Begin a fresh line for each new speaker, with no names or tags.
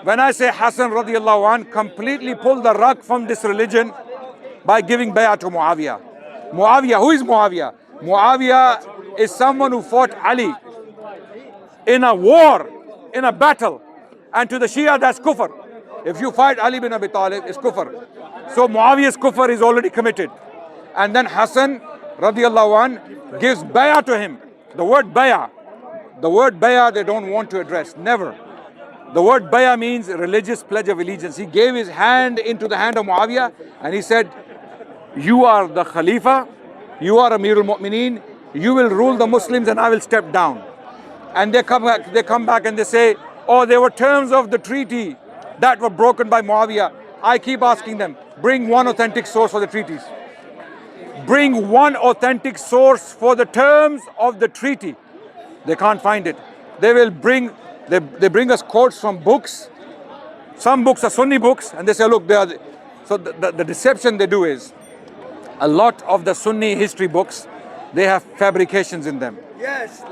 When I say Hassan radiallahu anh completely pulled the rug from this religion by giving bay'ah to Muawiyah. Muawiyah, who is Muawiyah? Muawiyah is someone who fought Ali in a war, in a battle. And to the Shia, that's kufr. If you fight Ali bin Abi Talib, it's kufr. So Muawiyah's kufr is already committed. And then Hassan radiallahu anh gives bay'ah to him. The word bay'ah they don't want to address, never. The word bay'ah means religious pledge of allegiance. He gave his hand into the hand of Muawiyah and he said, you are the Khalifa, you are Amirul Mu'mineen, you will rule the Muslims and I will step down. And they come back and they say, oh, there were terms of the treaty that were broken by Muawiyah. I keep asking them, bring one authentic source for the treaties. Bring one authentic source for the terms of the treaty. They can't find it. They will bring, they bring us quotes from books. Some books are Sunni books and they say, look, they are. So the deception they do is, a lot of the Sunni history books, they have fabrications in them.
Yes.